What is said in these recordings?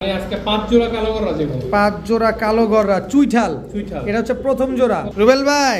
আজকে 5 জোড়া কালো গররা দেব। 5 জোড়া কালো গররা চুইঠাল। এটা হচ্ছে প্রথম জোড়া। রুবেল ভাই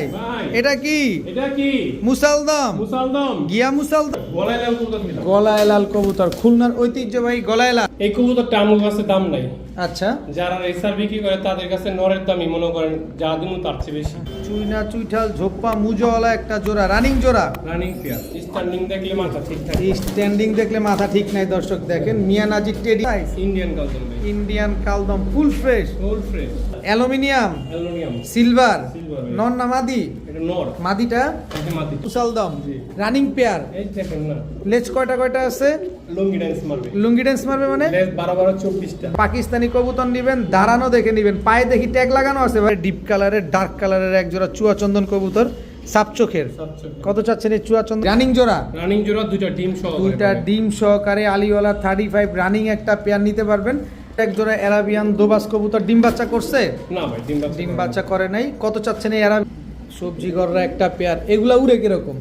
এটা কি? এটা কি? মুসালদম। মুসালদম গিয়া মুসালদম। গলায় লাল কবুতর ছিল। গলায় লাল কবুতর, খুলনার ঐতিহ্যবাহী গলায় লাল। এই কবুতরটা আমার কাছে দাম নাই। আচ্ছা, যারা রেসার বিক্রি করে তাদের কাছে নরের দামই মনে করেন যা দিমু তার চেয়ে বেশি। চুইনা চুইঠাল ঝোপ্পা মুজওয়ালা একটা জোড়া, রানিং জোড়া। রানিং পেয়ার, স্ট্যান্ডিং দেখলে মাথা ঠিক থাকে। স্ট্যান্ডিং দেখলে মাথা ঠিক নাই দর্শক, দেখেন মিয়া নাজির টেডি। ইন্ডিয়ান কালদম ভাই। ইন্ডিয়ান কালদম full fresh. Full fresh. Aluminium, aluminium, silver, silver ভাই। নন না মাদি? এটা নর। মাদিটা এটা মাদি। মুসালদম জি। Running pair. এই দেখেন না। লেজ কয়টা কয়টা আছে? লুঙ্গি ডান্স মারবে। লুঙ্গি ড্যান্স মারবে মানে? লেজ 12 24টা। পাকিস্তানি কবুতর নিবেন, দাঁড়ানো দেখে নিবেন, পায়ে দেখি ট্যাগ লাগানো আছে ভাই। ডিপ কালারের ডার্ক কালারের এক জোড়া চুয়া চন্দন কবুতর, সাপ চোখের। কত চাচ্ছেন এই চুয়া চন্দন? রানিং জোড়া। রানিং জোড়া দুইটা ডিম সহ। দুইটা ডিম সহকারে আলিওয়ালা 35 রানিং একটা পেয়ার নিতে পারবেন। এক জোড়া অ্যারাবিয়ান দোবাস কবুতর ডিম বাচ্চা করছে? না ভাই, ডিম বাচ্চা করে নাই। কত চাচ্ছেন এই অ্যারাবিয়ান? সবজি গররা একটা পেয়ার, এগুলা উড়ে কিরকম?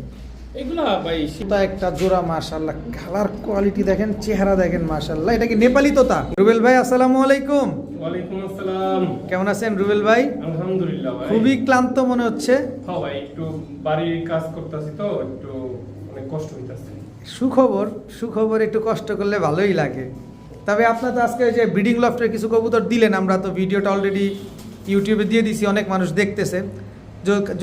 এগুলা ভাই তোতা একটা জোড়া, মাশাআল্লাহ কালার কোয়ালিটি দেখেন, চেহারা দেখেন, মাশাআল্লাহ। এটা কি নেপালি তোতা? রুবেল ভাই আসসালামু আলাইকুম। ওয়ালাইকুম আসসালাম। কেমন আছেন রুবেল ভাই? আলহামদুলিল্লাহ ভাই। খুবই ক্লান্ত মনে হচ্ছে। হ্যাঁ ভাই, একটু বাড়ির কাজ করতেছি তো একটু অনেক কষ্ট হইতাছে। সুখবর, সুখবর একটু কষ্ট করলে ভালোই লাগে। তবে আপনার তো আজকে যে ব্রিডিং লফটের কিছু কবুতর দিলেন, আমরা তো ভিডিওটা অলরেডি ইউটিউবে দিয়ে দিছি, অনেক মানুষ দেখতেছে।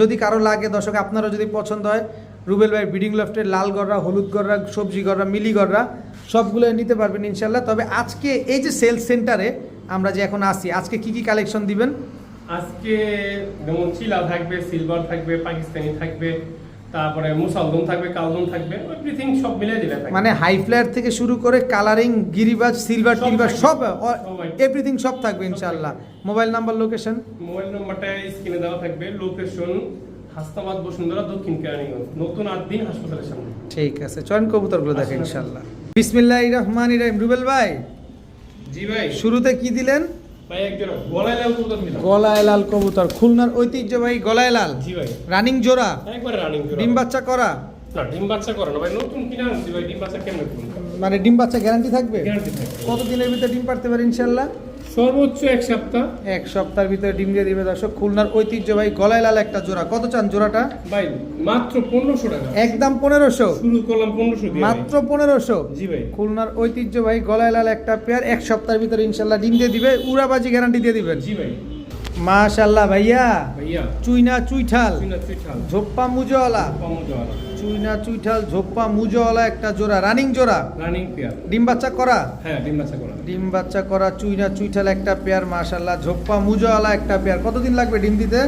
যদি কারো লাগে দর্শক, আপনারও যদি পছন্দ হয়, রুবেল ভাই ব্রিডিং লফটের লাল গররা, হলুদ গররা, সবজি গররা, মিলি গররা সবগুলো নিতে পারবেন ইনশাল্লাহ। তবে আজকে এই যে সেলস সেন্টারে আমরা যে এখন আসি, আজকে কি কি কালেকশন দিবেন? আজকে যেমন চিলা থাকবে, সিলভার থাকবে, পাকিস্তানি থাকবে, তারপরে মুসালদম থাকবে, কালদম থাকবে, এভরিথিং সব মিলে দিলে থাকবে। মানে হাই ফ্লায়ার থেকে শুরু করে কালারিং, গিরিবাজ, সিলভার, টিলভার সব এভরিথিং সব থাকবে ইনশাআল্লাহ। Mobile number, location? মোবাইল নাম্বারটা স্ক্রিনে দেওয়া থাকবে। লোকেশন হাসনাবাদ, বসুন্ধরা, দক্ষিণ কেরানীগঞ্জ, নতুন 8 দিন হাসপাতালের সামনে। ঠিক আছে, চয়ন কবুতরগুলো দেখেন ইনশাআল্লাহ। বিসমিল্লাহির রহমানির রহিম। রুবেল ভাই জি ভাই। শুরুতে কি দিলেন? ভাই একজোড়া গলায় লাল কবুতর দিলাম। গলায় লাল কবুতর, খুলনার ঐতিহ্যবাহী গলায় লাল। জি ভাই। রানিং জোড়া? একবারে রানিং জোড়া। ডিম বাচ্চা করা? না, ডিম বাচ্চা করে না ভাই, নতুন কিনা আনছি ভাই। ডিম বাচ্চা কেমনে করব? মানে ডিম বাচ্চা গ্যারান্টি থাকবে? গ্যারান্টি থাকবে। কতদিনের ভিতরে ডিম পারতে পারে ইনশাআল্লাহ? সর্বোচ্চ 1 সপ্তাহ। এক সপ্তাহের ভিতরে ডিম দিয়ে দিবে দর্শক। খুলনার ঐতিহ্যবাহী গলায় লাল একটা জোড়া। কত চান জোড়াটা? ভাই মাত্র 1500 টাকা। একদম 1500? শুরু করলাম 1500 দিয়ে। মাত্র 1500? জি ভাই। খুলনার ঐতিহ্যবাহী গলায় লাল একটা পেয়ার, এক সপ্তাহের ভিতরে ইনশাল্লাহ ডিম দিয়ে দিবে, উড়াবাজি গ্যারান্টি দিয়ে দিবেন। জি ভাই। মাশাআল্লাহ ভাইয়া। ভাইয়া চুইনা চুইঠাল চুইনা চুইঠাল ঝোপ্পা মুজওয়ালা। পামুজওয়ালা চুইনা চুইঠাল ঝোপ্পা মুজওয়ালা একটা জোড়া, রানিং জোড়া। Running pair. ডিম বাচ্চা করা? হ্যাঁ, ডিম বাচ্চা করা। ডিম বাচ্চা করা চুইনা চুইঠাল একটা পেয়ার, মাশাআল্লাহ ঝোপ্পা মুজওয়ালা একটা পেয়ার। কতদিন লাগবে ডিম দিতে?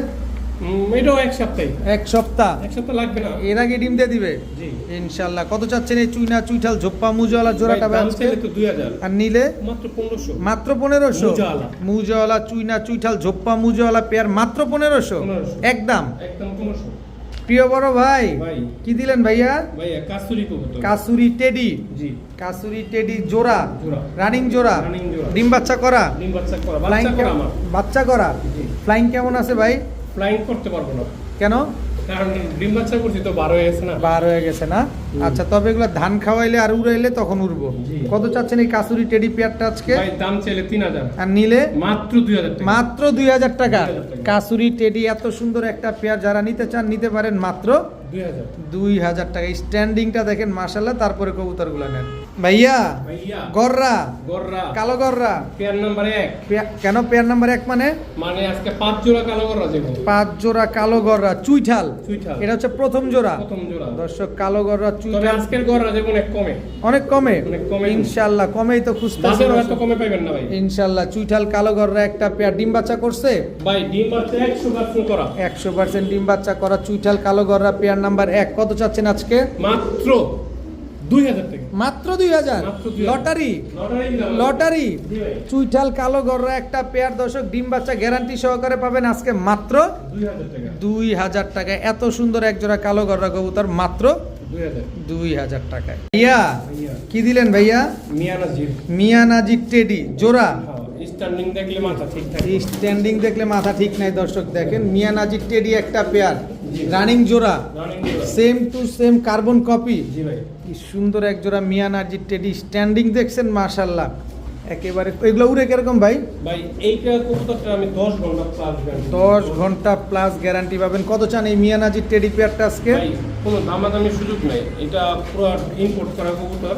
এটাও 1 সপ্তাহ। এক সপ্তাহ? 1 সপ্তাহ লাগবে না। এর আগে ডিম দিয়ে দিবে জি ইনশাআল্লাহ। কত চাচ্ছেন এই চুইনা চুইঠাল ঝোপ্পা মুজওয়ালা জোড়াটা? দাম চাইলে তো 2000, আর নিলে মাত্র 1500। মাত্র 1500? মুজওয়ালা। মুজওয়ালা চুইনা চুইঠাল ঝোপ্পা মুজওয়ালা পেয়ার মাত্র 1500 একদম। একদম 1500। প্রিয় বড় ভাই ভাই কি দিলেন ভাইয়া? ভাইয়া কাসুরি কবুতর। কাসুরি টেডি। জি, কাসুরি টেডি জোড়া, জোড়া। রানিং জোড়া, রানিং জোড়া। ডিম বাচ্চা করা? ডিম বাচ্চা করা, ফ্লাইং বাচ্চা করা আমার। বাচ্চা করা? জি। ফ্লাইং কেমন আছে ভাই? ফ্লাইং করতে পারবো না, কেন? কারণ ডিম বাচ্চা করছি তো 12 হয়ে গেছে না। বার হয়ে গেছে না? আচ্ছা, তবে এগুলো ধান খাওয়াইলে আর উড়াইলে তখন উড়বো। জি। কত চাচ্ছেন এই কাসুরি টেডি পেয়ারটা আজকে? ভাই দাম চাইলে 3000, আর নিলে? মাত্র 2000 টাকা। মাত্র 2000 টাকা। 2000 টাকা। কাসুরি টেডি এত সুন্দর একটা পেয়ার, যারা নিতে চান নিতে পারেন মাত্র 2000। 2000 টাকা। স্ট্যান্ডিংটা দেখেন মাশাআল্লাহ। তারপরে কবুতরগুলো নেন ভাইয়া। ভাইয়া গররা, গররা কালো গররা পেয়ার নাম্বার 1। কেন পেয়ার নাম্বার 1 মানে? মানে আজকে 5 জোড়া কালো গররা দেব। 5 জোড়া কালো গররা চুইঠাল। চুইঠাল। এটা হচ্ছে প্রথম জোড়া প্রথম জোড়া। দর্শক, কালো গররা তবে চুইঠাল। আজকের গররা দেব অনেক কমে। অনেক কমে? অনেক কমে। ইনশাআল্লাহ কমেই তো খুঁজতেছি বাজারে হয়তো কমে পাবেন না ভাই। ইনশাআল্লাহ। চুইঠাল কালো গররা একটা পেয়ার, ডিম বাচ্চা করছে? ভাই ডিম বাচ্চা 100% করা। 100% ডিম বাচ্চা করা চুইঠাল কালো গররা পেয়ার নাম্বার 1। কত চাচ্ছেন আজকে? মাত্র 2000 টাকা। মাত্র 2000? মাত্র 2000 লটারি? লটারি দিলাম। লটারি? জি ভাই। চুইঠাল কালো গররা একটা পেয়ার দর্শক, ডিম বাচ্চা গ্যারান্টি সহকারে পাবেন আজকে মাত্র 2000 টাকা। 2000 টাকায়। এত সুন্দর এক জোড়া কালো গররা কবুতর মাত্র 2000। 2000 টাকায়। ভাইয়া ভাইয়া কি দিলেন ভাইয়া? মিয়ানাজির। মিয়ানাজি টেডি জোড়া। স্ট্যান্ডিং দেখলে মাথা ঠিক থাকে। স্ট্যান্ডিং দেখলে মাথা ঠিক নাই দর্শক, দেখেন মিয়ানাজি টেডি একটা পেয়ার, রানিং জোড়া, রানিং জোড়া। Same to same carbon copy. জি ভাই। কি সুন্দর এক জোড়া মিয়ানাজি টেডি। স্ট্যান্ডিং দেখছেন মাশাআল্লাহ। একেবারে এগুলো উড়ে কিরকম ভাই? ভাই এইটা কবুতরটা আমি 10 ঘন্টা প্লাস 10 ঘন্টা প্লাস গ্যারান্টি পাবেন। কত চান এই মিয়ানাজির টেডি পেয়ারটা আজকে? ভাই কোনো দামাদামি সুযোগ নাই, এটা পুরো ইম্পোর্ট করা কবুতর।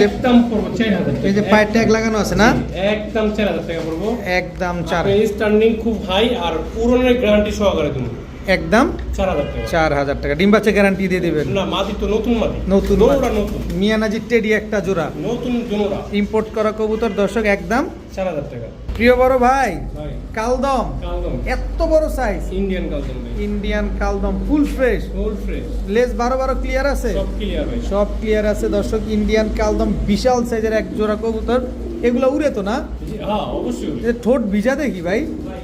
একদম পড়বো 4000 টাকা। এই যে পায়ের ট্যাগ লাগানো আছে না, একদম 4000 টাকা পড়বো। একদম 4 স্ট্যান্ডিং খুব হাই আর পুরনের গ্যারান্টি সহকারে তুমি একদম 4000 টাকা। 4000 টাকা ডিম বাচ্চা গ্যারান্টি দিয়ে দিবেন। না মাদি তো নতুন মাদি, নতুন জোড়া নতুন মিয়ানাজির টেডি একটা জোড়া নতুন জোড়া ইম্পোর্ট করা কবুতর দর্শক একদম 4000 টাকা। প্রিয় বড় ভাই ভাই কালদম কালদম এত বড় সাইজ, ইন্ডিয়ান কালদম ভাই, ইন্ডিয়ান কালদম ফুল ফ্রেশ, ফুল ফ্রেশ, লেস 12 ক্লিয়ার আছে, সব ক্লিয়ার ভাই, সব ক্লিয়ার আছে দর্শক। ইন্ডিয়ান কালদম বিশাল সাইজের এক জোড়া কবুতর, এগুলো উড়ে তো না? জি হ্যাঁ অবশ্যই। এই যে ঠোঁট ভিজা দেখি ভাই। ভাই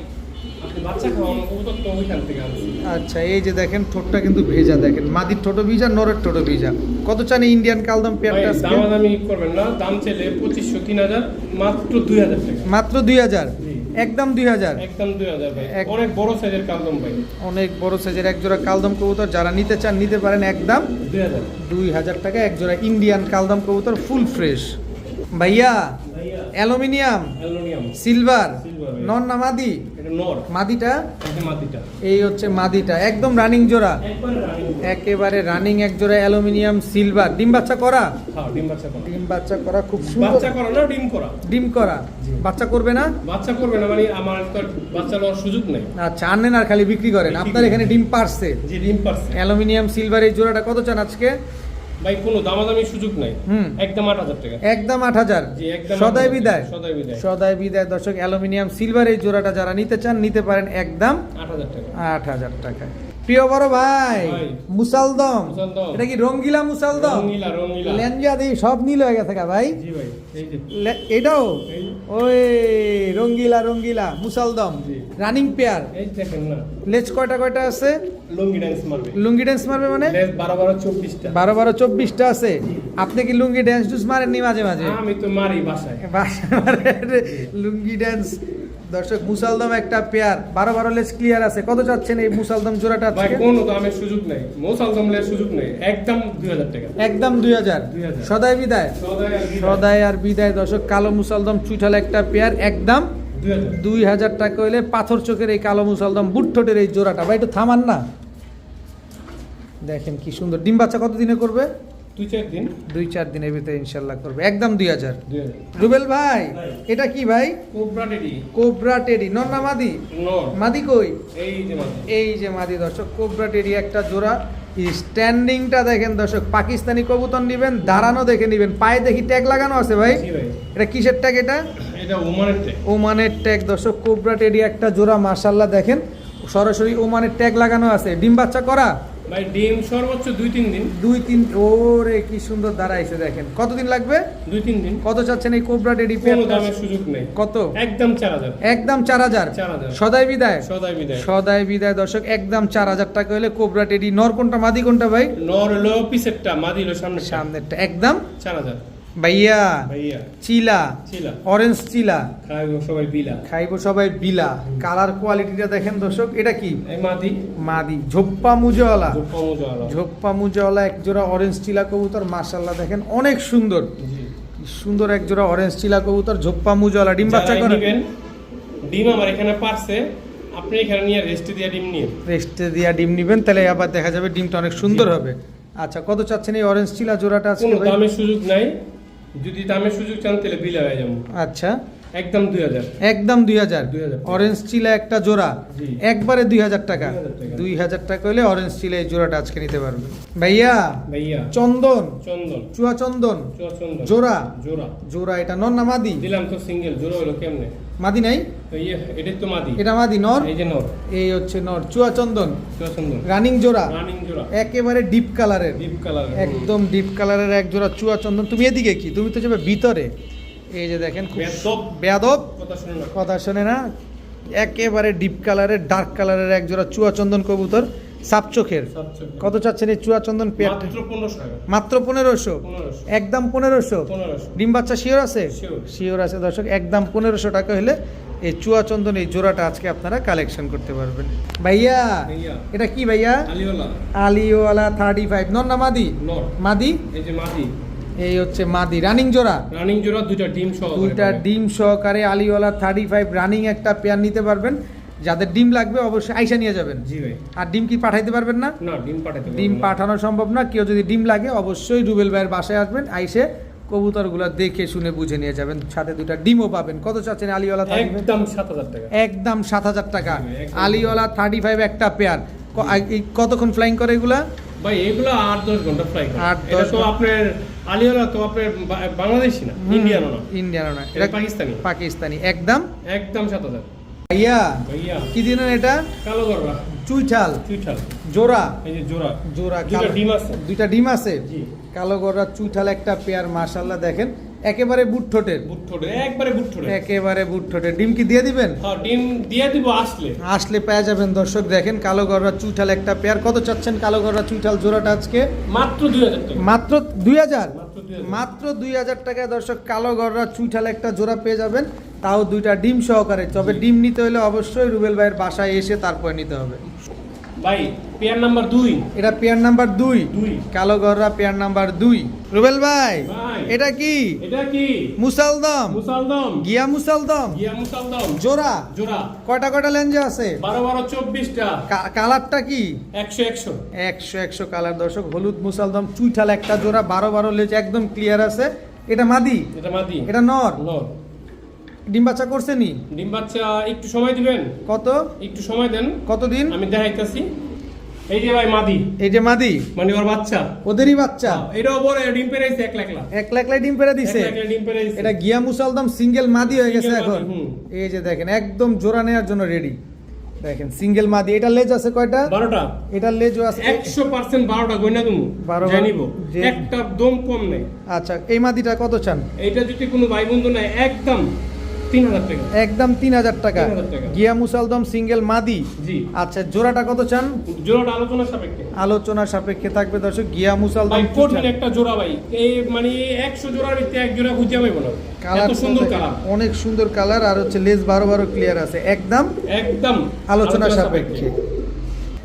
আপনি বাচ্চা খাওয়ানো কবুতর তো ওইখান থেকে আনছি। আচ্ছা এই যে দেখেন ঠোঁটটা কিন্তু ভেজা, দেখেন মাদির ঠোঁটও ভিজা, নরের ঠোঁটও ভিজা। কত চান এই ইন্ডিয়ান কালদম ভাই পেয়ারটা আজকে? দামাদামি করবেন না, দাম চাইলে 2500 3000, মাত্র 2000 টাকা। মাত্র 2000, জি। একদম 2000। একদম 2000 ভাই, এক- অনেক বড় সাইজের কালদম ভাই, অনেক বড় সাইজের এক জোড়া কালদম কবুতর, যারা নিতে চান নিতে পারেন একদম 2000। 2000 টাকা এক জোড়া ইন্ডিয়ান কালদম কবুতর ফুল ফ্রেশ। ভাইয়া ভাইয়া অ্যালুমিনিয়াম অ্যালুমিনিয়াম সিলভার সিলভার ভাই। নন না মাদি? এটা নর, মাদিটা এটা মাদিটা। এই হচ্ছে মাদিটা, একদম রানিং জোড়া, একবার রানিং। একেবারে রানিং এক জোড়া অ্যালুমিনিয়াম সিলভার। ডিম বাচ্চা করা? হ্যাঁ ডিম বাচ্চা করা। ডিম বাচ্চা করা, খুব সুন্দর। বাচ্চা করা না ডিম করা? ডিম করা। জি। বাচ্চা করবে না? বাচ্চা করবে না মানে আমার তো আর বাচ্চা লওয়ার সুযোগ নেই। আচ্ছা আনেন আর খালি বিক্রি করেন, বিক্রি আপনার করি। এখানে ডিম পারছে। জি ডিম পারছে অ্যালুমিনিয়াম সিলভার এই জোড়াটা কত চান আজকে? ভাই, কোনো দামাদামি সুযোগ নাই, হুম। একদম 8000 টাকা। একদম 8000। জি একদম সদাই 8000 বিদায়। সদাই বিদায় সদাই বিদায় দর্শক। অ্যালুমিনিয়াম সিলভার এই জোড়াটা যারা নিতে চান নিতে পারেন একদম 8000 টাকা। 8000 টাকা। প্রিয় বড় ভাই ভাই। মুসালদম, মুসালদম। এটা কি রঙ্গিলা মুসালদম? রঙিলা রঙিলা। লেঞ্জা দিয়ে সব নীল হয়ে গেছে গা ভাই। জি ভাই এই যে এটাও এই ওই রঙ্গিলা রঙ্গিলা মুসালদম জি। Running pair. এই দেখেন না, লেজ কয়টা কয়টা আছে? লুঙ্গি ডান্স মারবে, লুঙ্গি ড্যান্স মারবে মানে? লেজ 12 24টা। 12-24টা আছে। আপনি কি লুঙ্গি ড্যান্স ডুস মারেননি মাঝে মাঝে? আমি তো মারি বাসায়। লুঙ্গি ড্যান্স দর্শক। মুসালদম একটা পেয়ার, 12 লেজ ক্লিয়ার আছে। কত চাচ্ছেন এই মুসালদম জোড়াটা ভাই আজকে? কোনো দামের সুযোগ নাই, মোসাল দমলের সুযোগ নেই, একদম 2000 টাকা। একদম 2000। 2000 সদাই বিদায়। সদাই আর বিদায়। সদাই আর বিদায় দর্শক। কালো মুসালদম চুইঠাল একটা পেয়ার একদম 2000। 2000 টাকা হইলে পাথর চোখের এই কালো মুসালদম বুট ঠোঁটের এই জোড়াটা। ভাই একটু থামান না, দেখেন কি সুন্দর। ডিম বাচ্চা কত দিনে করবে? 2-4 দিন। 2-4 দিনের ভিতরে ইনশাল্লাহ করবে। একদম 2000। 2000। রুবেল ভাই ভাই। এটা কি ভাই? কোবরা টেডি কোবরা টেডি নর না মাদি? নর। মাদি কই? এই যে মাদি। এই যে মাদি দর্শক। কোবরা টেডি একটা জোড়া। স্ট্যান্ডিংটা দেখেন দর্শক, পাকিস্তানি কবুতর নিবেন দাঁড়ানো দেখে নিবেন। পায়ে দেখি ট্যাগ লাগানো আছে ভাই। জি ভাই, এটা কিসের ট্যাগ এটা? এটা ওমানের ট্যাগ। ওমানের ট্যাগ দর্শক। কোবরা টেডি একটা জোড়া মাশাআল্লাহ দেখেন সরাসরি ওমানের ট্যাগ লাগানো আছে। ডিম বাচ্চা করা? ভাই ডিম সর্বোচ্চ 2-3 দিন। 2-3। ওরে কি সুন্দর দাঁড়াইছে দেখেন। কতদিন লাগবে? 2-3 দিন। কত চাচ্ছেন এই কোবরা টেডি কোনো পেয়ারটা? দামের সুযোগ নেই, কত? একদম 4000। একদম 4000। 4000। সদাই বিদায়। সদাই বিদায়। সদাই বিদায় দর্শক। একদম 4000 টাকা হলে কোবরা টেডি। নর কোনটা মাদি কোনটা ভাই? নর হলো পিছেরটা, মাদি হলো সামনে। সামনেরটা একদম 4000। ভাইয়া ভাইয়া চিলা, ছিলা অরেঞ্জ চিলা খাইবো সবাই বিলা। খাইবো সবাই বিলা। কালার কোয়ালিটিটা দেখেন দর্শক। এটা কি? এই মাদি মাদি ঝোপ্পা মুজওয়ালা। কমজওয়ালা। ঝোপ্পা মুজওয়ালা এক জোড়া অরেঞ্জ চিলা কবুতর মাশাআল্লাহ দেখেন অনেক সুন্দর। জি। কি সুন্দর এক জোড়া অরেঞ্জ চিলা কবুতর ঝোপ্পা মুজওয়ালা। ডিম বাচ্চা যারা করে? নিবেন, ডিম আমার এখানে পারছে, আপনি এখানে নিয়ে রেস্ট দিয়ে ডিম নিয়ে। রেস্টে দিয়া ডিম নিবেন, তাহলে আবার দেখা যাবে ডিমটা অনেক সুন্দর জি। হবে। আচ্ছা কত চাচ্ছেন এই অরেঞ্জ চিলা জোড়াটা আজকে কোনো ভাই? দামের সুযোগ নাই, যদি দামের সুযোগ চান তাহলে বিলা হয়ে যাবো। আচ্ছা একদম 2000। একদম 2000। 2000 অরেঞ্জ চিলা একটা জোড়া জি। একবারে 2000 টাকা। 2000 টাকা। 2000 টাকা হলে অরেঞ্জ চিলা এই জোড়াটা আজকে নিতে পারবেন। ভাইয়া ভাইয়া চন্দন, চন্দন, চুয়া চন্দন চন্দন জোড়া। জোড়া জোড়া এটা নর না মাদি? দিলাম তো সিঙ্গেল, জোড়া হলো কেমনে? মাদি নাই? তো ইয়ে এটা তো মাদি, এটা মাদি। নর? এই যে নর। এই হচ্ছে নর। চুয়া চন্দন চন্দন রানিং জোড়া রানিং জোড়া, একেবারে ডিপ কালারের। Deep colour. একদম ডিপ কালারের এক জোড়া চুয়া চন্দন। তুমি এদিকে কি? তুমি তো যাবে ভিতরে। এই যে দেখেন খুব বেয়াদব। বেয়াদব কথা শুনে না। কথা শোনে না। একেবারে ডিপ কালারের ডার্ক কালারের এক জোড়া চুয়া চন্দন কবুতর সাপ চোখের। কত চাচ্ছেন এই চুয়া চন্দন পেয়ারটা? মাত্র 1500 টাকা। মাত্র 1500। 1500। একদম 1500। 1500। ডিম বাচ্চা শিওর আছে? Sure. শিওর আছে দর্শক। একদম 1500 টাকা হলে এই চুয়া চন্দন এই জোড়াটা আজকে আপনারা কালেকশন করতে পারবেন। ভাইয়া ভাইয়া এটা কি ভাইয়া? আলিওয়ালা আলিওয়ালা 35 নর না মাদি? নর। মাদি? এই যে মাদি। এই হচ্ছে মাদি রানিং জোড়া, রানিং জোড়া, দুইটা ডিম সহ, দুইটা ডিম সহকারে আলিওয়ালা 35 রানিং একটা পেয়ার নিতে পারবেন। যাদের ডিম লাগবে অবশ্যই আইসা নিয়ে যাবেন। জি ভাই। আর ডিম কি পাঠাইতে পারবেন না? না, ডিম পাঠাতে পারবো ডিম না। পাঠানো সম্ভব না। কেউ যদি ডিম লাগে অবশ্যই রুবেল ভাইয়ের বাসায় আসবেন, আইসে কবুতরগুলো দেখে শুনে বুঝে নিয়ে যাবেন, সাথে দুইটা ডিমও পাবেন। কত চাচ্ছেন আলিওয়ালা 35? একদম 7000 টাকা। একদম 7000 টাকা একদম। আলিওয়ালা 35 একটা পেয়ার। কতক্ষণ ফ্লাইং করে এগুলা? ভাই এগুলো 8-10 ঘন্টা ফ্লাই করে। 8-10 এটা তো আপনার আলিওলা তো আপনার বাংলাদেশি না, ইন্ডিয়ানও না, ইন্ডিয়ানো না, এটা পাকিস্তানি। পাকিস্তানি। একদম একদম 7000। ভাইয়া ভাইয়া কি দিলেন এটা? কালো গরবা, চুইঠাল চুইঠাল, জোড়া, এই যে জোড়া, জোড়া দুইটা কালো- ডিম আছে। দুইটা ডিম আছে। জি। কালো গররা চুইঠাল একটা পেয়ার, মাশাআল্লাহ দেখেন একেবারে বুট ঠোঁটের, বুট ঠোঁটে, একবারে বুট ঠোঁটে। একেবারে বুট ঠোঁটের। ডিম কি দিয়ে দিবেন? হ্যাঁ, ডিম দিয়ে দিব আসলে। আসলে পেয়ে যাবেন। দর্শক দেখেন কালো গররা চুইঠাল একটা পেয়ার। কত চাচ্ছেন কালো গররা চুইঠাল জোড়াটা আজকে? মাত্র 2000 টাকা। মাত্র 2000, মাত্র 2000। মাত্র 2000 টাকায় দর্শক কালো গররা চুইঠাল একটা জোড়া পেয়ে যাবেন, তাও দুইটা ডিম সহকারে। তবে ডিম নিতে হলে অবশ্যই রুবেল ভাইয়ের বাসায় এসে তারপর নিতে হবে। ভাই পেয়ার নাম্বার 2। এটা পেয়ার নাম্বার 2, দুই। কালো গররা পেয়ার নাম্বার 2। রুবেল ভাই ভাই। এটা কি? এটা কি? মুসালদম, মুসালদম, গিয়া মুসালদম গিয়া মুসালদম, জোড়া। জোড়া। কয়টা লেঞ্জে আছে? 12-24টা। কালারটা কি? 100-100। 100 কালার। দর্শক হলুদ মুসালদম চুইঠাল একটা জোড়া, 12 লেজ একদম ক্লিয়ার আছে। এটা মাদি, এটা মাদি, এটা নর। নর। ডিম বাচ্চা করছে নি? ডিম বাচ্চা একটু সময় দিবেন, কত একটু সময় দেন, কতদিন? আমি দেখাইতাছি। এই যে ভাই মাদি, এই যে মাদি, মানে ওর বাচ্চা, ওদেরই বাচ্চা। এটাও বড়, ডিম পেরাইছে 1 লাখ। 1 লাখ ডিম পেরে দিছে। 1 লাখ ডিম পেরাইছে। এটা গিয়া মুসালদম সিঙ্গেল মাদি হয়ে গেছে Single এখন। মাদি, হুম। এই যে দেখেন একদম জোড়া নেওয়ার জন্য রেডি। দেখেন সিঙ্গেল মাদি। এটা লেজ আছে কয়টা? 12টা। এটা লেজও আছে 100% 12টা গয়না তুমি 12 জানিব, যে- একটা দম কম নেই। আচ্ছা এই মাদিটা কত চান? এইটা যদি কোনো ভাই বন্ধু নেয় একদম 3000 টাকা। একদম 3000 টাকা। 3000 টাকা। গিয়া মুসালদম সিঙ্গেল মাদি। জি। আচ্ছা জোড়াটা কত চান? জোড়াটা আলোচনা সাপেক্ষে। আলোচনার সাপেক্ষে থাকবে দর্শক। গিয়া মুসালদম ভাই কঠিন একটা জোড়া ভাই, এই মানে 100 জোড়ার ভিতরে এক জোড়া খুঁজে পাইব না, এত সুন্দর কালার। অনেক সুন্দর কালার, আর হচ্ছে লেজ 12 ক্লিয়ার আছে। একদম একদম আলোচনা সাপেক্ষে।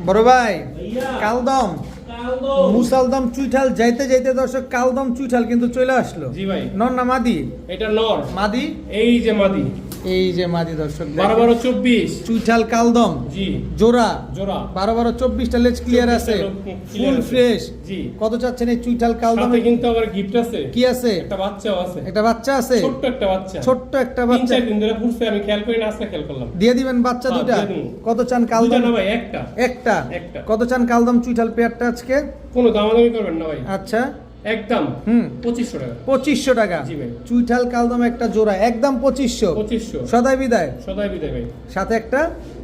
বড় ভাই ভাইয়া, কালদম কালদম। মুসালদম চুইঠাল যাইতে যাইতে দর্শক কালদম চুইঠাল কিন্তু চলে আসলো। জি ভাই। নর না মাদি? এটা নর। মাদি। এই যে মাদি, এই যে মাদি দর্শক দেখেন। 12-24। চুইঠাল কালদম জি। জোড়া, জোড়া। 12-24টা লেজ ক্লিয়ার আছে, 24টা clear ফুল আছে। ফ্রেশ। জি। কত চাচ্ছেন এই চুইঠাল কালদম? সাথে কিন্তু আবার গিফট আছে, কি আছে? একটা বাচ্চাও আছে, একটা বাচ্চা আছে, ছোট্ট একটা বাচ্চা, ছোট্ট একটা বাচ্চা। 3-4 দিন ধরে ফুটছে, আমি খেয়াল করি না, আজকে খেয়াল করলাম। দিয়ে দিবেন বাচ্চা হ্যাঁ, দুটা? দিয়ে দিবো। কত চান দুইটা কালদম? না ভাই, একটা। একটা। একটা। কত চান কালদম চুইঠাল পেয়ারটা আজকে? কোনো দামাদামি করবেন না ভাই, আচ্ছা একদম 2500 টাকা। 2500 টাকা। জি ভাই। চুইঠাল কালদম একটা জোড়া একদম 2500। 2500 সদাই বিদায়। সদাই বিদায় ভাই। সাথে একটা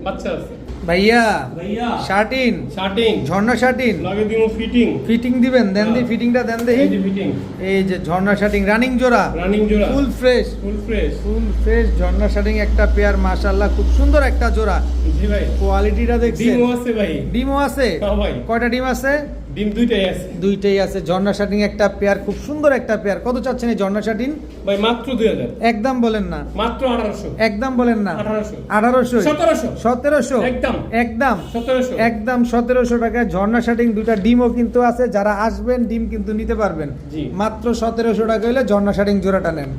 বাচ্চা আছে ভাইয়া ভাইয়া, শার্টিন, শার্টিং ঝর্ণা শার্টিন লাগে দিমু, ফিটিং। ফিটিং দিবেন? দেন দি হ্যাঁ। ফিটিংটা দেন দেখি। এই যে ফিটিং, এই যে ঝর্ণা শার্টিং রানিং জোড়া, রানিং জোড়া, full fresh, full fresh. Full fresh ঝর্ণা শার্টিং একটা পেয়ার। মাশাআল্লাহ খুব সুন্দর একটা জোড়া। জি ভাই। কোয়ালিটিটা দেখছেন? ডিমও আছে ভাই। ডিমও আছে? হ্যাঁ ভাই, কয়টা ডিম আছে? ডিম দুইটাই আছে দুইটাই আছে। ঝর্ণা শার্টিং একটা পেয়ার, খুব সুন্দর একটা পেয়ার। কত চাচ্ছেন এই ঝর্ণা শার্টিং? ভাই, মাত্র 2000। একদম বলেন না, মাত্র 1800। একদম বলেন না। 1800 1800 1700 1700 একদম। একদম 1700 একদম 1700 টাকায় ঝর্ণা শার্টিং। দুইটা ডিমও কিন্তু আছে, যারা আসবেন ডিম কিন্তু নিতে পারবেন। জি। মাত্র 1700 টাকা হলে ঝর্ণা শার্টিং জোড়াটা নেন।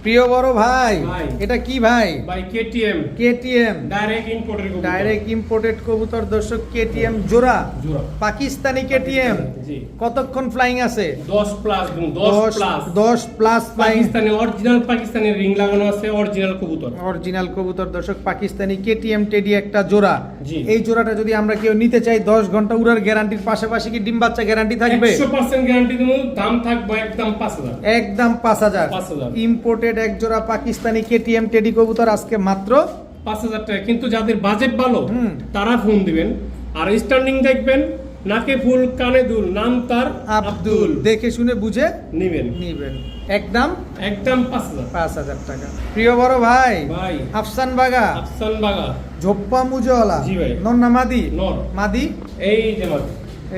প্রিয় বড় ভাই ভাই। এটা কি ভাই? ভাই কেটিএম, কেটিএম ডাইরেক্ট ইম্পোর্টের কবুতর। ডাইরেক্ট ইম্পোর্টেড কবুতর। দর্শক কেটিএম জোড়া, জোড়া। পাকিস্তানি কেটিএম। জি। কতক্ষণ ফ্লাইং আছে? 10 plus, 10 plus. 10 plus flying. Pakistani original, Pakistani ring লাগানো আছে, অরিজিনাল কবুতর। অরিজিনাল কবুতর দর্শক, পাকিস্তানি কেটিএম টেডি একটা জোড়া। জি। এই জোড়াটা যদি আমরা কেউ নিতে চাই 10 ঘন্টা উড়ার গ্যারান্টির পাশাপাশি কি ডিম বাচ্চা গ্যারান্টি থাকবে? 100% গ্যারান্টি দেবো, দাম থাকবে একদম 5000। একদম 5000। 5000 ইম্পোর্টেড এক জোড়া পাকিস্তানি কেটিএম টেডি কবুতর আজকে মাত্র 5000 টাকা। কিন্তু যাদের বাজেট ভালো হুম। তারা ফোন দিবেন, আর স্ট্যান্ডিং দেখবেন, নাকে ফুল কানে দুল, নাম তার আব্দুল। দেখে শুনে বুঝে নিবেন, নিবেন। একদম একদম 5000। 5000 টাকা। প্রিয় বড় ভাই ভাই আফসান বাগা আফসান বাগা, ঝোপ্পা মুজওয়ালা। জি ভাই। নন্না মাদি? নর। মাদি। এই যে মাদি।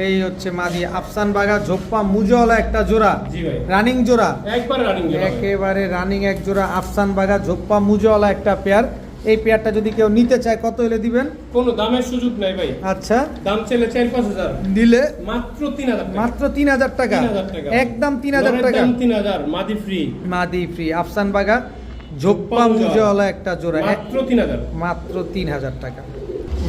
এই হচ্ছে মাদি আফসান বাগা ঝোপ্পা মুজওয়ালা একটা জোড়া, জি ভাই। রানিং জোড়া, একবার রানিং জোড়া। একেবারে রানিং এক জোড়া আফসান বাগা ঝোপ্পা মুজওয়ালা একটা পেয়ার। এই পেয়ারটা যদি কেউ নিতে চায় কত হলে দিবেন? কোনো দামের সুযোগ নাই ভাই। আচ্ছা, দাম চাইলে 4-5 হাজার, দিলে মাত্র 3,000 টাকা। মাত্র 3,000 টাকা, 3,000 টাকা। একদম 3,000 টাকা, 3,000 মাদি ফ্রি। মাদি ফ্রি, আফসান বাগা ঝোপ্পা মুজওয়ালা একটা জোড়া, মাত্র 3,000। মাত্র 3,000 টাকা।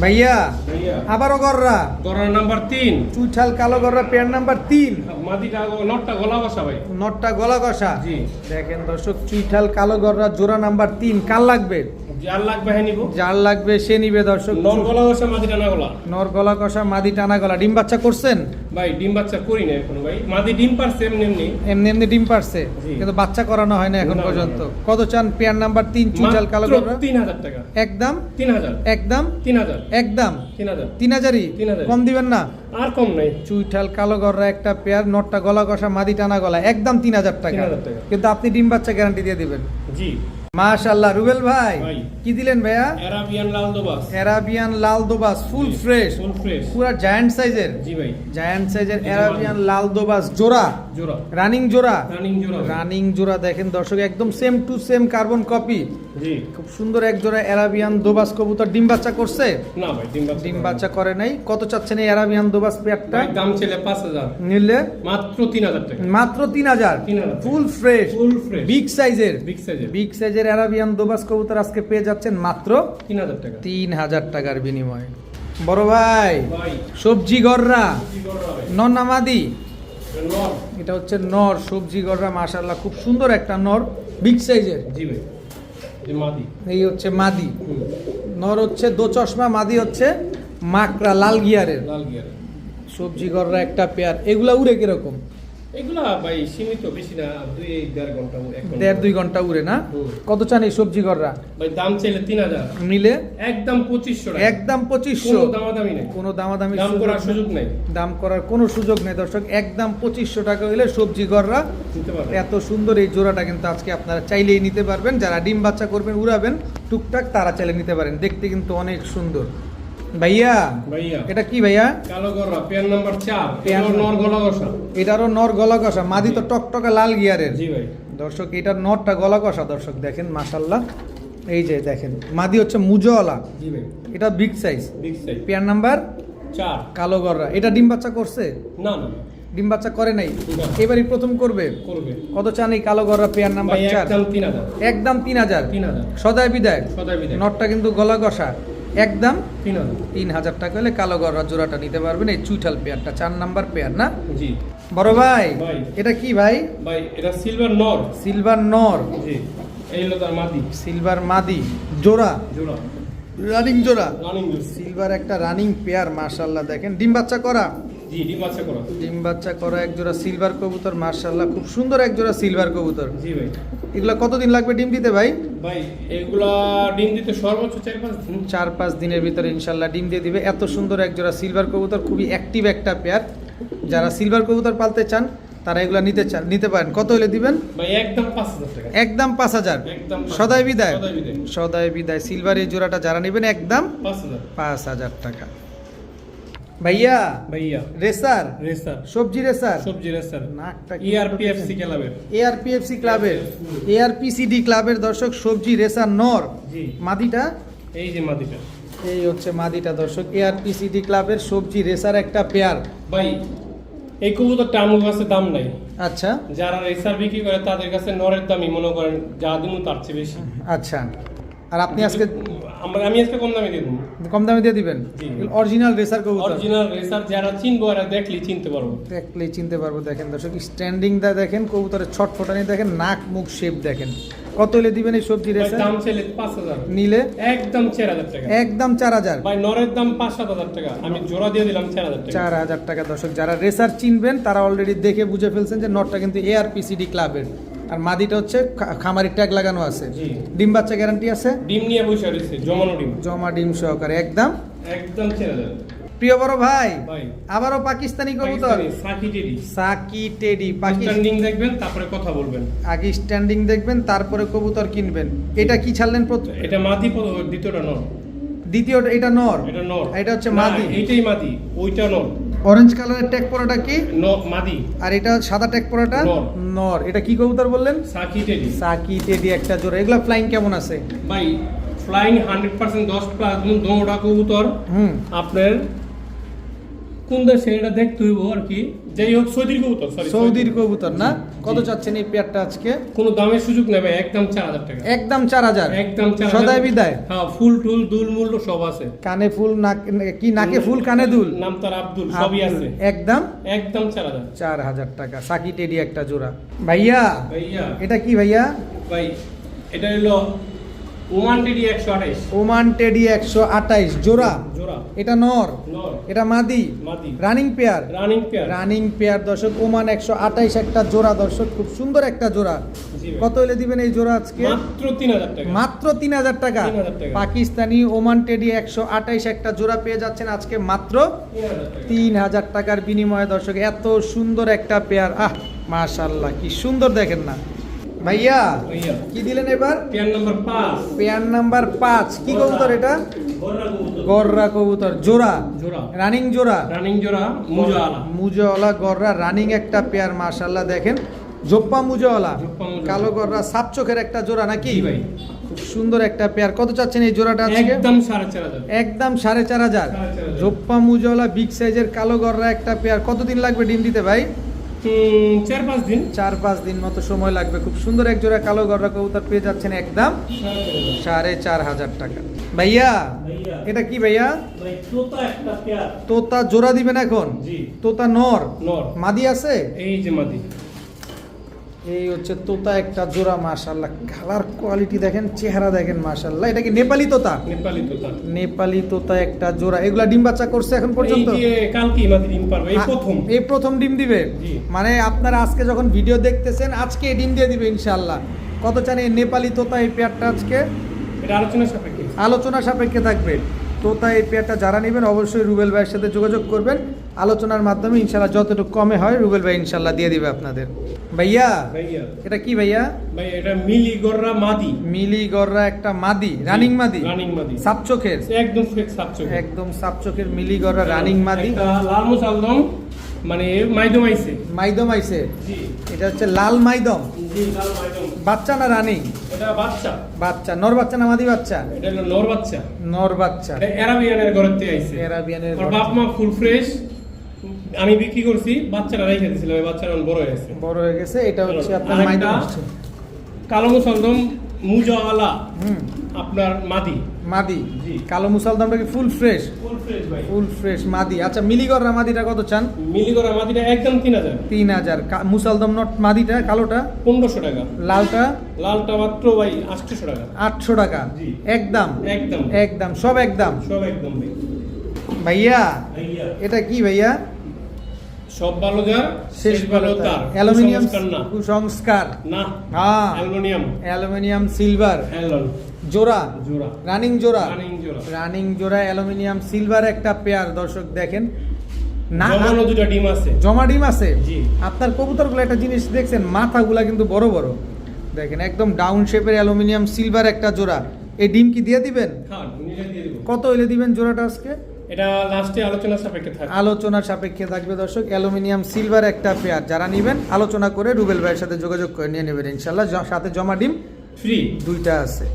ভাইয়া ভাইয়া আবারও গররা, গড়ার নাম্বার 3, চুইঠাল কালো গররা পেয়ার নাম্বার 3, মাদিটা নটটা গলা বসা ভাই। নটটা গলা কষা। জি। দেখেন দর্শক, চুইঠাল কালো গররা জোড়া নাম্বার 3। কার লাগবে? যার লাগবে হ্যাঁ নিব। যার লাগবে সে নিবে দর্শক। নর গলা বসা মাদিটা না গলা। নর গলা কষা মাদি টানা গলা। ডিম বাচ্চা করছেন? ভাই ডিম বাচ্চা করি না এখনো ভাই। মাদি ডিম পারছে এমনি এমনি। এমনি এমনি ডিম পারছে, জি। কিন্তু বাচ্চা করানো হয় না এখন না, না, পর্যন্ত। না। কত চান পেয়ার নাম্বার 3 চুইঠাল কালো মাত্র গররা? 3,000 টাকা। একদম 3,000, একদম 3,000, একদম 3,000। 3,000ই 3,000 কম দিবেন না? আর কম নাই। চুইঠাল কালো গররা একটা পেয়ার, নটটা গলা কষা মাদি টানা গলা, একদম 3,000 টাকা। 3,000 টাকা। কিন্তু আপনি ডিম বাচ্চা গ্যারান্টি দিয়ে দিবেন। জি। মাশাআল্লাহ। রুবেল ভাই ভাই। কি দিলেন ভাইয়া? অ্যারাবিয়ান লাল দোবাস। অ্যারাবিয়ান লাল দোবাস, ফুল ফ্রেশ, ফুল ফ্রেশ। পুরা জায়ান্ট সাইজের, জি ভাই। জায়ান্ট সাইজের অ্যারাবিয়ান লাল দোবাস জোড়া, জোড়া। রানিং জোড়া, রানিং জোড়া। রানিং জোড়া। দেখেন দর্শক, একদম same to same carbon copy. জি। খুব সুন্দর এক জোড়া অ্যারাবিয়ান দোবাস কবুতর। ডিম বাচ্চা করছে? না ভাই ডিম বাচ্চা। ডিম বাচ্চা করে নাই। কত চাচ্ছেন এই অ্যারাবিয়ান দোবাস পেয়ারটা? ভাই দাম ছেলে 5,000, নিলে মাত্র 3,000 টাকা। মাত্র 3,000। 3,000 ফুল ফ্রেশ, ফুল ফ্রেশ। বিগ সাইজের, বিগ সাইজের। বিগ সাইজের অ্যারাবিয়ান দোবাস কবুতর আজকে পেয়ে যাচ্ছেন মাত্র 3,000 টাকা। 3,000 টাকার বিনিময়ে। বড় ভাই ভাই সবজি গররা, কি করবা ভাই? ননামাদি, নর। এটা হচ্ছে নর সবজি গররা। মাশাআল্লাহ, খুব সুন্দর একটা নর, বিগ সাইজের। জি ভাই। এই মাদি। এই হচ্ছে মাদি। হুম। নর হচ্ছে দো চশমা, মাদি হচ্ছে মাকড়া লাল গিয়ারের। লাল গিয়ার। সবজি গররা একটা পেয়ার। এগুলা উড়ে কিরকম? এগুলা ভাই সীমিত, বেশি না, 2-1.5 ঘন্টা এখন। 1.5-2 ঘন্টা উড়ে না? হুম। কত চান এই সবজি গররা? ভাই দাম চাইলে 3,000, নিলে একদম 2,500 টাকা। একদম কোনো 2500। দামাদামি নাই। কোনো দামাদামি দাম করার সুযোগ সুযোগ নাই। দাম করার কোনো সুযোগ নেই দর্শক। একদম 2500 টাকা হলে সবজি গররা নিতে পারবে। এত সুন্দর এই জোড়াটা কিন্তু আজকে আপনারা চাইলেই নিতে পারবেন। যারা ডিম বাচ্চা করবেন, উড়াবেন টুকটাক, তারা চাইলে নিতে পারেন। দেখতে কিন্তু অনেক সুন্দর। ভাইয়া ভাইয়া এটা কি ভাইয়া? কালো গররা পেয়ার নাম্বার 4, পেয়ার এটাও নর গলা কষা। এটারও নর গলা কষা, মাদি তো টকটকা লাল গিয়ারের। জি ভাই। দর্শক এটার নরটা গলা কষা দর্শক, দেখেন মাশাল্লাহ। এই যে দেখেন, মাদি হচ্ছে মুজওয়ালা, জি ভাই। এটা big size. Big size. Pair number 4। কালো গররা। এটা ডিম বাচ্চা করছে? না না, ডিম বাচ্চা করে নাই, না। এবারই প্রথম করবে। করবে। কত চান এই কালো গররা পেয়ার নাম্বার ভাই 4? একদম 3,000। একদম 3,000। 3,000। সদায় বিদায়। সদাই বিদায়। নটটা কিন্তু গলা কষা, একদম 3,000। 3,000 টাকা হলে কালো গররা জোড়াটা নিতে পারবেন। এই চুইঠাল পেয়ারটা 4 নাম্বার পেয়ার না? জি। বড় ভাই ভাই। এটা কি ভাই? ভাই এটা সিলভার নর। সিলভার নর, জি। এই হলো তার মাদি। সিলভার মাদি জোড়া, জোড়া। রানিং জোড়া। রানিং জোড়া। সিলভার একটা রানিং পেয়ার। মাশাআল্লাহ, দেখেন ডিম বাচ্চা করা, জি ডিম বাচ্চা করা। ডিম বাচ্চা করা এক জোড়া সিলভার কবুতর। মাশাআল্লাহ, খুব সুন্দর এক জোড়া সিলভার কবুতর। জি ভাই। এগুলা কতদিন লাগবে ডিম দিতে ভাই? ভাই এগুলা ডিম দিতে সর্বোচ্চ 4-5 দিন। 4-5 দিনের ভিতরে ইনশাল্লাহ ডিম দিয়ে দিবে। এত সুন্দর এক জোড়া সিলভার কবুতর, খুবই অ্যাক্টিভ একটা পেয়ার। যারা সিলভার কবুতর পালতে চান তারা এগুলা নিতে পারেন। কত হলে দিবেন? ভাই একদম 5,000 টাকা। একদম 5,000। একদম 5,000 সদাই বিদায়। সদাই বিদায়। সদাই বিদায়। সিলভার এই জোড়াটা যারা নেবেন একদম 5,000। 5,000 টাকা। ভাইয়া ভাইয়া রেসার, রেসার। সবজি রেসার, সবজি রেসার। নাকটা ERPFC ক্লাবের। এআরপিএফসি ক্লাবের, এআরপিসিডি ক্লাবের দর্শক সবজি রেসার নর। জি। মাদিটা এই যে মাদিটা। এই হচ্ছে মাদিটা দর্শক, এআরপিসিডি ক্লাবের সবজি রেসার একটা পেয়ার। ভাই এই কবুতরটা আমার কাছে দাম নাই। আচ্ছা যারা রেসার বিক্রি করে তাদের কাছে নরের দামই মনে করেন যা দিমু তার চেয়ে বেশি। আচ্ছা, আর আপনি আজকে আমি আজকে কম দামে দিয়ে দেবো। কম দামে দিয়ে দিবেন? জি। অরিজিনাল রেসার কবুতর, অরিজিনাল রেসার যারা চিনবো এরা দেখলেই চিনতে পারবো। দেখলেই চিনতে পারবো। দেখেন দর্শক, স্ট্যান্ডিং দা দেখেন, কবুতরের ছটফটানি দেখেন, নাক মুখ শেপ দেখেন। কত হলে দিবেন এই সবজি ভাই রেসার? দাম চাইলে 5,000, নিলে একদম 4,000 টাকা। একদম 4,000। ভাই নরের দাম 5-7 টাকা, আমি জোড়া দিয়ে দিলাম 4,000 টাকা। 4,000 টাকা দর্শক। যারা রেসার চিনবেন তারা অলরেডি দেখে বুঝে ফেলছেন যে নটটা কিন্তু এআরপিসিডি ক্লাবের, আর মাদিটা হচ্ছে খামারি ট্যাগ লাগানো আছে। জি। ডিম বাচ্চা গ্যারান্টি আছে? ডিম নিয়ে বসে রয়েছে, জমানো ডিম। জমা ডিম সহকারে একদম। একদম 4,000। প্রিয় বড় ভাই ভাই আবারও পাকিস্তানি কবুতর, পাকিস্তানি সাকি টেডি। সাকি টেডি। পাকিস্তান স্ট্যান্ডিং দেখবেন তারপরে কথা বলবেন। আগে স্ট্যান্ডিং দেখবেন তারপরে কবুতর কিনবেন। এটা কি ছাড়লেন? এটা মাদি, দ্বিতীয়টা নর। দ্বিতীয়টা এটা নর, এটা নর। এটা হচ্ছে না, মাদি। এইটাই মাদি, ওইটা নর। অরেঞ্জ কালারের ট্যাগ পরাটা কি? মাদি। আর এটা সাদা ট্যাগ পরাটা নর। নর। এটা কি কবুতর বললেন? সাকি টেডি। সাকি টেডি একটা জোড়া। এগুলা ফ্লাইং কেমন আছে? ভাই ফ্লাইং 100% 10 প্লাস দোনোটা কবুতর হুম আপনার কোন দেশে এটা দেখতে হইব আর কি, যাই হোক সৌদির কবুতর, সরি সৌদির কবুতর না? কত জি। চাচ্ছেন এই পেয়ারটা আজকে? কোনো দামের সুযোগ নেবে, একদম 4000 টাকা, একদম 4000, একদম 4000 সদাই বিদায়। হ্যাঁ, ফুল টুল দুল মূল সব আছে, কানে ফুল, কি নাকে ফুল কানে দুল, নাম তার আব্দুল, সবই আছে, একদম একদম 4000 4000 টাকা। সাকি টেডি একটা জোড়া। ভাইয়া ভাইয়া। এটা কি ভাইয়া? ভাই এটা হলো ওমান টেডি 128 ওমান টেডি 128 জোড়া। জোড়া, এটা নর, নর, এটা মাদি, মাদি, running pair, running pair. Running pair দর্শক। ওমান 128 একটা জোড়া দর্শক, খুব সুন্দর একটা জোড়া। জি ভাই। কত হলে দিবেন এই জোড়া আজকে? মাত্র 3000 টাকা, মাত্র 3000 টাকা। 3000 টাকা। পাকিস্তানি ওমান টেডি 128 একটা জোড়া পেয়ে যাচ্ছেন আজকে মাত্র 3000 টাকা। 3000 টাকার বিনিময়ে দর্শক। এত সুন্দর একটা পেয়ার, আহ মাশাআল্লাহ কি সুন্দর দেখেন না ভাইয়া। ভাইয়া কি দিলেন এবার? Pair number 5, pair number 5। কি কবুতর এটা? গররা কবুতর, গররা কবুতর জোড়া, জোড়া, রানিং জোড়া, রানিং জোড়া, মুজাওয়ালা। মুজাওয়ালা গররা রানিং একটা পেয়ার মাশাআল্লাহ দেখেন। জোপ্পা মুজাওয়ালা, জোপ্পা মুজাওয়ালা। কালো গররা সাপ চোখের একটা জোড়া নাকি? জি ভাই। খুব সুন্দর একটা পেয়ার। কত চাচ্ছেন এই জোড়াটা আজকে? একদম 4500। একদম 4500। 4500 জোপ্পা মুজাওয়ালা বিগ সাইজের কালো গররা একটা পেয়ার। কতদিন লাগবে ডিম দিতে ভাই? 4-5 দিন। 4-5 দিন মতো সময় লাগবে। খুব সুন্দর এক জোড়া কালো গররা কবুতর পেয়ে যাচ্ছেন একদম 4500 টাকা। ভাইয়া ভাইয়া। এটা কি ভাইয়া? ভাই তোতা একটা পেয়ার। তোতা জোড়া দিবেন এখন? জি। তোতা নর, নর। মাদি আছে? এই যে মাদি। এই হচ্ছে তোতা একটা জোড়া মাশাআল্লাহ। কালার কোয়ালিটি দেখেন, চেহারা দেখেন মাশাআল্লাহ। এটা কি নেপালি তোতা? নেপালি তোতা। নেপালি তোতা একটা জোড়া। এগুলা ডিম বাচ্চা করছে এখন পর্যন্ত? এই যে কালকে মাদি ডিম পারবে, এই প্রথম। এই প্রথম ডিম দিবে? জি। মানে আপনারা আজকে যখন ভিডিও দেখতেছেন আজকে ডিম দিয়ে দিবে ইনশাআল্লাহ। কত চান এই নেপালি তোতা এই পেয়ারটা আজকে? এটা আলোচনা সাপেক্ষে। আলোচনা সাপেক্ষে থাকবে। তোতা এই পেয়ারটা যারা নেবেন অবশ্যই রুবেল ভাইয়ের সাথে যোগাযোগ করবেন। আলোচনার মাধ্যমে ইনশাআল্লাহ যতটুকু কমে হয় রুবেল ভাই ইনশাআল্লাহ দিয়ে দিবে আপনাদের। ভাইয়া ভাইয়া। এটা কি ভাইয়া? ভাই এটা মিলি গররা মাদি। মিলি গররা একটা মাদি, রানিং মাদি, রানিং মাদি। সাপ চোখের, একদম ফ্রেশ সাপচক। একদম সাপ চোখের মিলি গররা রানিং মাদি। একটা লাল মুসালদম, মানে মাইদম আইছে। মাইদম আইছে। জি। এটা হচ্ছে লাল মাইদম। জি, লাল মাইদম। বাচ্চা না রানিং? এটা বাচ্চা। বাচ্চা, নর বাচ্চা না মাদি বাচ্চা? এটা হলো নর বাচ্চা। নর বাচ্চা। এটা অ্যারাবিয়ানের ঘরের থেকে আইছে। অ্যারাবিয়ানের আর বাপ মা ফুল ফ্রেশ। আমি বিক্রি করছি, বাচ্চাটা রেখে দিয়েছিলাম, এই বাচ্চাটা এখন বড় হয়ে গেছে। বড় হয়ে গেছে। এটা হচ্ছে আপনার আরেকটা মাইদম আসছে। কালো মুসলদম মুজাওয়ালা, হুম, আপনার মাদি। মাদি। জি। কালো মুসালদমটা কি ফুল ফ্রেশ? ফুল ফ্রেশ ভাই। ফুল ফ্রেশ মাদি। আচ্ছা মিলিগররা মাদিটা কত চান? মিলি করা মাদিটা একদম 3000। 3000। মুসালদম নট মাদিটা কালোটা? 1500 টাকা। লালটা? লালটা মাত্র ভাই 800 টাকা। 800 টাকা। জি। একদম একদম। একদম সব একদম। সব একদম ভাই। ভাইয়া ভাইয়া। এটা কি ভাইয়া? সব ভালো যার শেষ ভালো ভালো তার। অ্যালুমিনিয়াম কুসংস্কার না। কুসংস্কার না। হ্যাঁ, অ্যালুমিনিয়াম। Aluminium silver alone. জোড়া, জোড়া। রানিং জোড়া, রানিং জোড়া। রানিং জোড়া অ্যালুমিনিয়াম সিলভার একটা পেয়ার দর্শক দেখেন না। জমানো দুটো ডিম আছে। জমা ডিম আছে? জি। আপনার কবুতরগুলো একটা জিনিস দেখছেন, মাথাগুলা কিন্তু বড় বড় দেখেন, একদম ডাউন শেপের অ্যালুমিনিয়াম সিলভার একটা জোড়া। এই ডিম কি দিয়ে দিবেন? হ্যাঁ, নিজে দিয়ে দেব। কত হইলে দিবেন জোড়াটা আজকে? এটা লাস্টে আলোচনা সাপেক্ষে থাকে। আলোচনার সাপেক্ষে থাকবে দর্শক। অ্যালুমিনিয়াম সিলভার একটা পেয়ার। যারা নেবেন আলোচনা করে রুবেল ভাইয়ের সাথে যোগাযোগ করে নিয়ে নেবেন ইনশাল্লাহ। সাথে জমা ডিম ফ্রি। 2টা আছে।